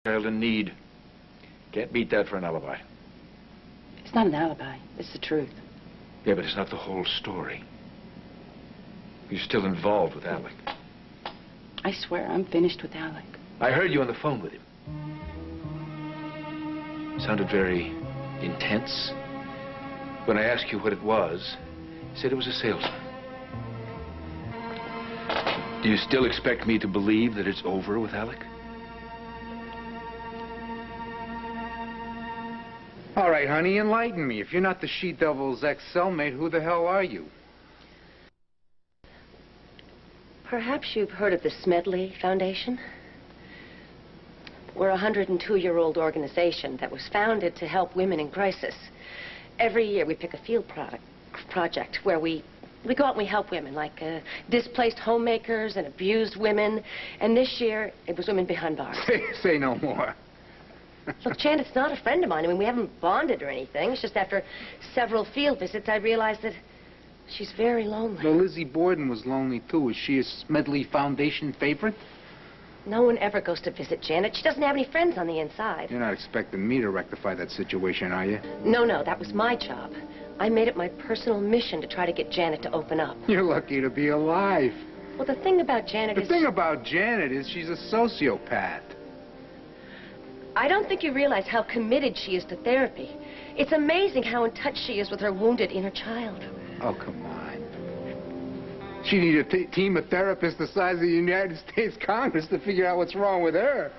Child in need. Can't beat that for an alibi. It's not an alibi. It's the truth. Yeah, but it's not the whole story. You're still involved with Alec. I swear, I'm finished with Alec. I heard you on the phone with him. Sounded very intense. When I asked you what it was, you said it was a salesman. Do you still expect me to believe that it's over with Alec? All right, honey, enlighten me. If you're not the she-devil's ex-cellmate, who the hell are you? Perhaps you've heard of the Smedley Foundation? We're a 102-year-old organization that was founded to help women in crisis. Every year we pick a field project where we go out and we help women, like displaced homemakers and abused women. And this year, it was women behind bars. Say no more. Look, Janet's not a friend of mine. I mean, we haven't bonded or anything. It's just after several field visits, I realized that she's very lonely. Well, Lizzie Borden was lonely, too. Is she a Smedley Foundation favorite? No one ever goes to visit Janet. She doesn't have any friends on the inside. You're not expecting me to rectify that situation, are you? No, that was my job. I made it my personal mission to try to get Janet to open up. You're lucky to be alive. Well, the thing about Janet is... The thing about Janet is she's a sociopath. I don't think you realize how committed she is to therapy. It's amazing how in touch she is with her wounded inner child. Oh, come on. She needs a team of therapists the size of the United States Congress to figure out what's wrong with her.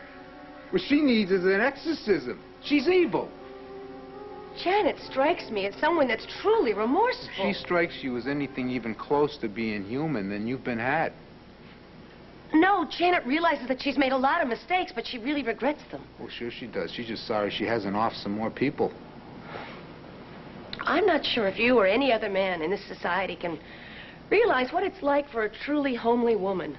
What she needs is an exorcism. She's evil. Janet strikes me as someone that's truly remorseful. If she strikes you as anything even close to being human, then you've been had. No, Janet realizes that she's made a lot of mistakes, but she really regrets them. Well, sure she does. She's just sorry she hasn't off some more people. I'm not sure if you or any other man in this society can realize what it's like for a truly homely woman.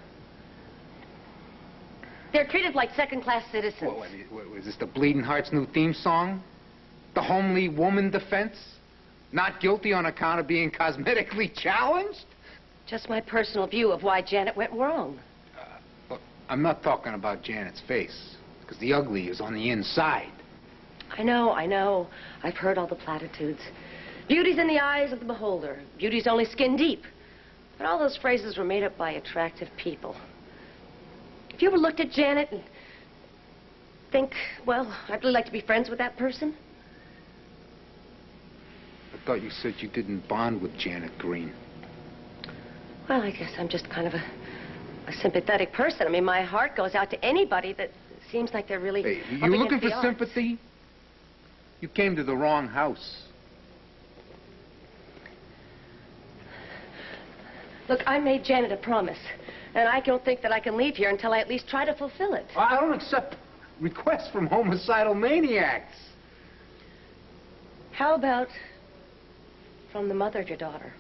They're treated like second-class citizens. What, is this the Bleeding Hearts' new theme song? The homely woman defense? Not guilty on account of being cosmetically challenged? Just my personal view of why Janet went wrong. Look, I'm not talking about Janet's face, because the ugly is on the inside. I know. I've heard all the platitudes. Beauty's in the eyes of the beholder. Beauty's only skin deep. But all those phrases were made up by attractive people. If you ever looked at Janet and think, well, I'd really like to be friends with that person? I thought you said you didn't bond with Janet Green. Well, I guess I'm just kind of a sympathetic person. I mean, my heart goes out to anybody that seems like they're really... Hey, you looking for sympathy? You came to the wrong house. Look, I made Janet a promise, and I don't think that I can leave here until I at least try to fulfill it. I don't accept requests from homicidal maniacs. How about from the mother of your daughter?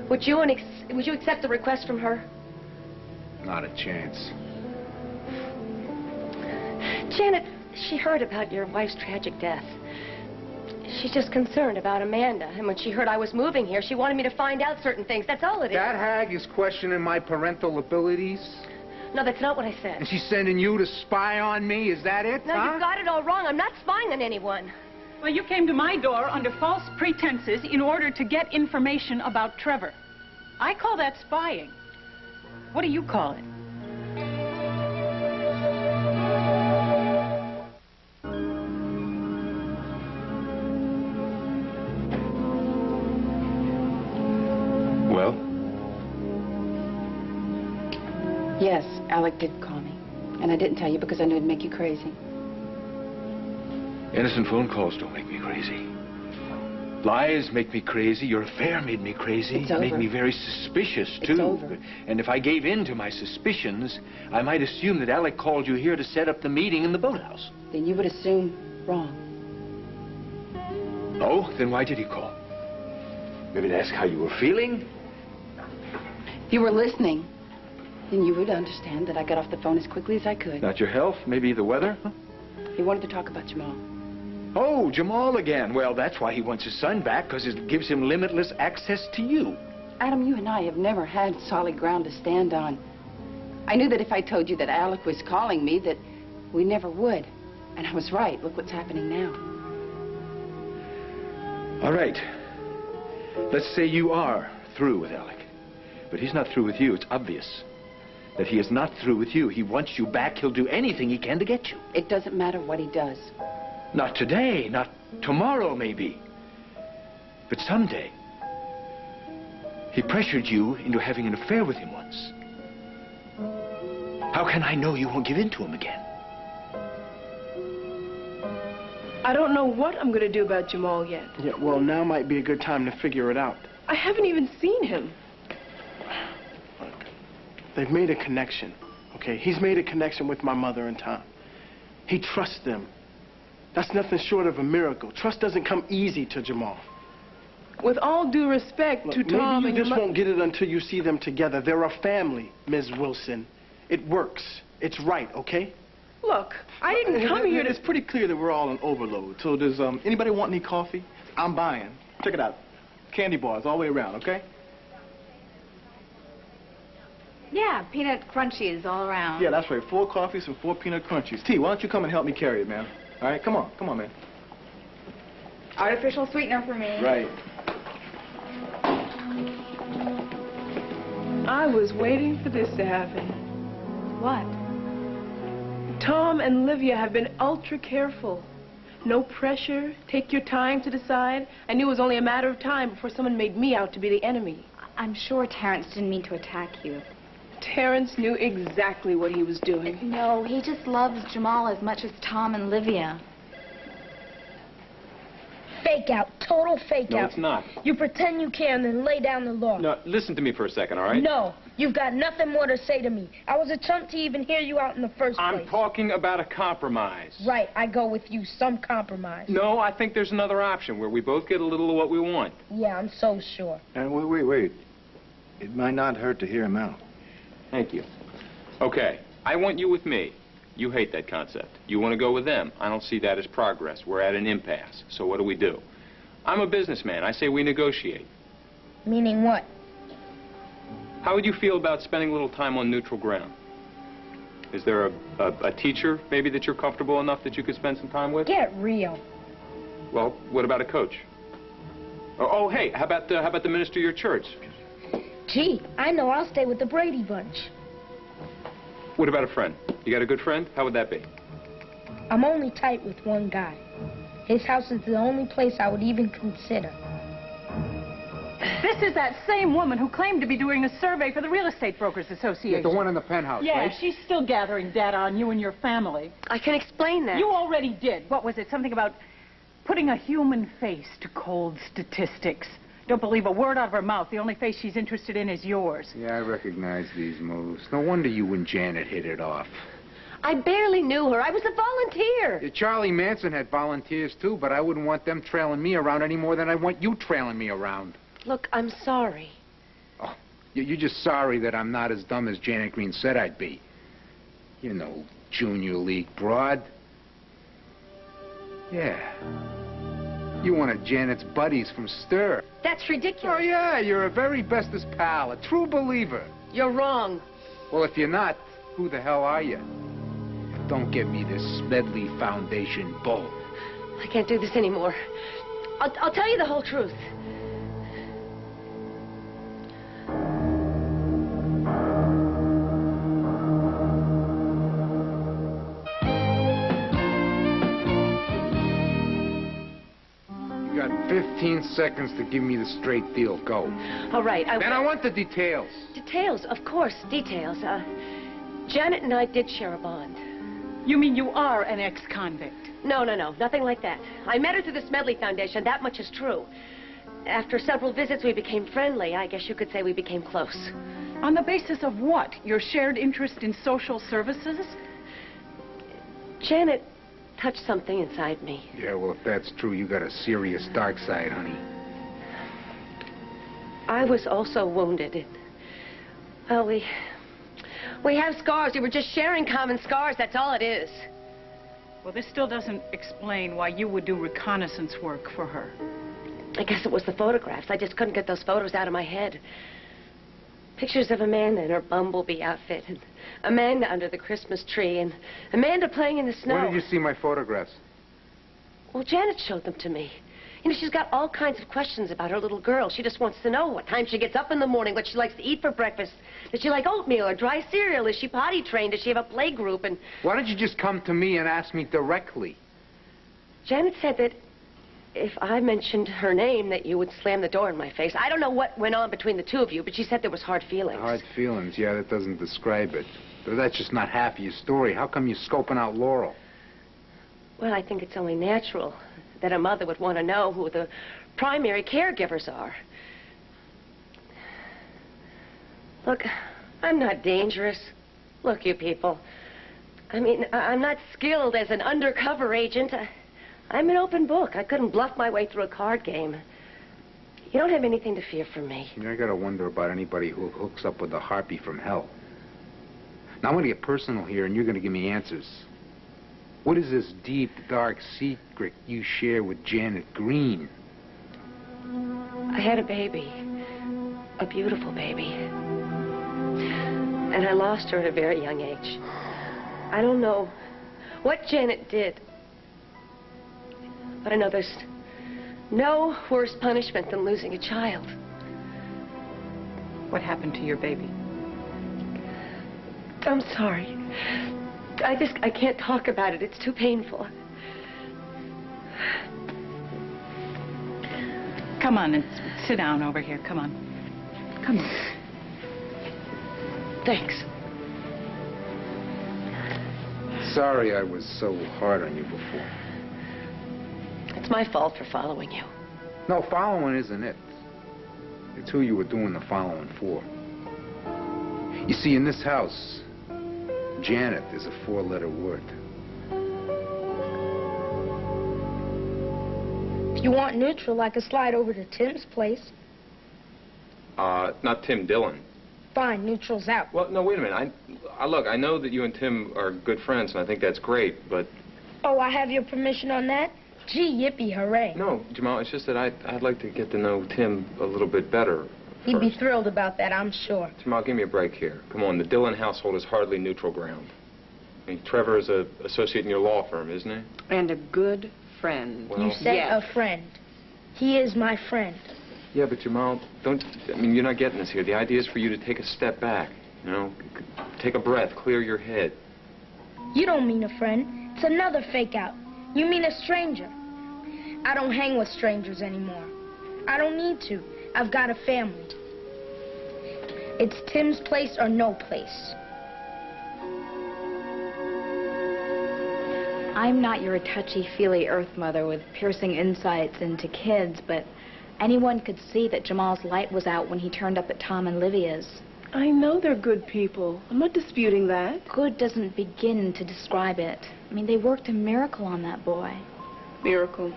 Would you accept a request from her? Not a chance. Janet, she heard about your wife's tragic death. She's just concerned about Amanda. And when she heard I was moving here, she wanted me to find out certain things. That's all it is. That hag is questioning my parental abilities? No, that's not what I said. And she's sending you to spy on me? Is that it, No, huh? you've got it all wrong. I'm not spying on anyone. Well, you came to my door under false pretenses in order to get information about Trevor. I call that spying. What do you call it? Well? Yes, Alec did call me. And I didn't tell you because I knew it'd make you crazy. Innocent phone calls don't make me crazy. Lies make me crazy. Your affair made me crazy. It's over. Made me very suspicious, too. It's over. And if I gave in to my suspicions, I might assume that Alec called you here to set up the meeting in the boathouse. Then you would assume wrong. Oh? Then why did he call? Maybe to ask how you were feeling? If you were listening, then you would understand that I got off the phone as quickly as I could. Not your health? Maybe the weather? Huh? He wanted to talk about Jamal. Oh, Jamal again. Well, that's why he wants his son back, because it gives him limitless access to you. Adam, you and I have never had solid ground to stand on. I knew that if I told you that Alec was calling me, that we never would. And I was right. Look what's happening now. All right. Let's say you are through with Alec. But he's not through with you. It's obvious that he is not through with you. He wants you back. He'll do anything he can to get you. It doesn't matter what he does. Not today, not tomorrow, maybe. But someday. He pressured you into having an affair with him once. How can I know you won't give in to him again? I don't know what I'm going to do about Jamal yet. Yeah, well, now might be a good time to figure it out. I haven't even seen him. Look, they've made a connection, okay? He's made a connection with my mother and Tom. He trusts them. That's nothing short of a miracle. Trust doesn't come easy to Jamal. With all due respect to Tom maybe and you just won't get it until you see them together. They're a family, Ms. Wilson. It works. It's right, okay? Look, I didn't come here to... It's pretty clear that we're all in overload. So does anybody want any coffee? I'm buying. Check it out. Candy bars all the way around, okay? Yeah, peanut crunchies all around. Yeah, that's right. 4 coffees and 4 peanut crunchies. T, why don't you come and help me carry it, man? All right, come on, man. Artificial sweetener for me. Right. I was waiting for this to happen. What? Tom and Livia have been ultra careful. No pressure. Take your time to decide. I knew it was only a matter of time before someone made me out to be the enemy. I'm sure Terrence didn't mean to attack you. Terrence knew exactly what he was doing. No, he just loves Jamal as much as Tom and Livia. Fake out. Total fake out. No, it's not. You pretend you can, then lay down the law. No, listen to me for a second, all right? No, you've got nothing more to say to me. I was a chump to even hear you out in the first place. I'm talking about a compromise. Right, I go with you. Some compromise. No, I think there's another option where we both get a little of what we want. Yeah, I'm so sure. And wait. It might not hurt to hear him out. Thank you. Okay, I want you with me. You hate that concept. You want to go with them. I don't see that as progress. We're at an impasse. So what do? I'm a businessman. I say we negotiate. Meaning what? How would you feel about spending a little time on neutral ground? Is there a teacher, maybe, that you're comfortable enough that you could spend some time with? Get real. Well, what about a coach? Oh, hey, how about the minister of your church? Gee, I know I'll stay with the Brady Bunch. What about a friend? You got a good friend? How would that be? I'm only tight with one guy. His house is the only place I would even consider. This is that same woman who claimed to be doing a survey for the Real Estate Brokers Association. Yeah, the one in the penthouse, yeah, right? she's still gathering data on you and your family. I can explain that. You already did. What was it? Something about putting a human face to cold statistics. Don't believe a word out of her mouth. The only face she's interested in is yours. Yeah, I recognize these moves. No wonder you and Janet hit it off. I barely knew her. I was a volunteer. Yeah, Charlie Mattson had volunteers, too, but I wouldn't want them trailing me around any more than I want you trailing me around. Look, I'm sorry. Oh, you're just sorry that I'm not as dumb as Janet Green said I'd be. You know, junior league broad. Yeah. You one of Janet's buddies from Stir. That's ridiculous. Oh, yeah, you're a very bestest pal, a true believer. You're wrong. Well, if you're not, who the hell are you? Don't give me this Smedley Foundation bull. I can't do this anymore. I'll tell you the whole truth. You got 15 seconds to give me the straight deal. Go. All right. Then I want the details. Details, of course, details. Janet and I did share a bond. You mean you are an ex-convict? No, nothing like that. I met her through the Smedley Foundation. That much is true. After several visits, we became friendly. I guess you could say we became close. On the basis of what? Your shared interest in social services? Janet touched something inside me. Yeah, well, if that's true, you got a serious dark side, honey. I was also wounded. Well, we have scars. We were just sharing common scars. That's all it is. Well, this still doesn't explain why you would do reconnaissance work for her. I guess it was the photographs. I just couldn't get those photos out of my head. Pictures of Amanda in her bumblebee outfit, and Amanda under the Christmas tree, and Amanda playing in the snow. Where did you see my photographs? Well, Janet showed them to me. You know, she's got all kinds of questions about her little girl. She just wants to know what time she gets up in the morning, what she likes to eat for breakfast. Does she like oatmeal or dry cereal? Is she potty trained? Does she have a play group? And why don't you just come to me and ask me directly? Janet said that if I mentioned her name, that you would slam the door in my face. I don't know what went on between the two of you, but she said there was hard feelings. Hard feelings? Yeah, that doesn't describe it. But that's just not half of your story. How come you're scoping out Laurel? Well, I think it's only natural that a mother would want to know who the primary caregivers are. Look, I'm not dangerous. Look, you people. I mean, I'm not skilled as an undercover agent. I'm an open book. I couldn't bluff my way through a card game. You don't have anything to fear from me. I gotta wonder about anybody who hooks up with a harpy from hell. Now, I'm gonna get personal here, and you're gonna give me answers. What is this deep, dark secret you share with Janet Green? I had a baby. A beautiful baby. And I lost her at a very young age. I don't know what Janet did. But I know there's no worse punishment than losing a child. What happened to your baby? I'm sorry. I can't talk about it. It's too painful. Come on and sit down over here. Come on. Come on. Thanks. Sorry I was so hard on you before. It's my fault for following you. No, following isn't it. It's who you were doing the following for. You see, in this house, Janet is a four-letter word. If you want neutral, I could slide over to Tim's place. Not Tim, Dillon. Fine, neutral's out. Well, no, wait a minute. Look, I know that you and Tim are good friends, and I think that's great, but... Oh, I have your permission on that? Gee, yippee, hooray. No, Jamal, it's just that I'd like to get to know Tim a little bit better. He'd be thrilled about that, I'm sure. Jamal, give me a break here. Come on, the Dillon household is hardly neutral ground. I mean, Trevor is an associate in your law firm, isn't he? And a good friend. Well, You said yes. a friend. He is my friend. Yeah, but Jamal, you're not getting this here. The idea is for you to take a step back, you know? Take a breath, clear your head. You don't mean a friend. It's another fake out. You mean a stranger. I don't hang with strangers anymore. I don't need to. I've got a family. It's Tim's place or no place. I'm not your touchy-feely Earth mother with piercing insights into kids, but anyone could see that Jamal's light was out when he turned up at Tom and Livia's. I know they're good people. I'm not disputing that. Good doesn't begin to describe it. I mean, they worked a miracle on that boy. Miracle.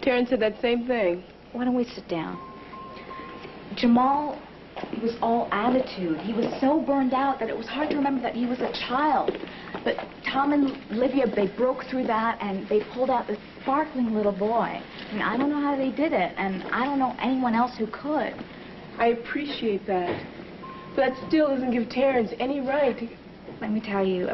Terrence said that same thing. Why don't we sit down? Jamal was all attitude. He was so burned out that it was hard to remember that he was a child. But Tom and Livia, they broke through that and they pulled out this sparkling little boy. I mean, I don't know how they did it, and I don't know anyone else who could. I appreciate that. But that still doesn't give Terrence any right to... Let me tell you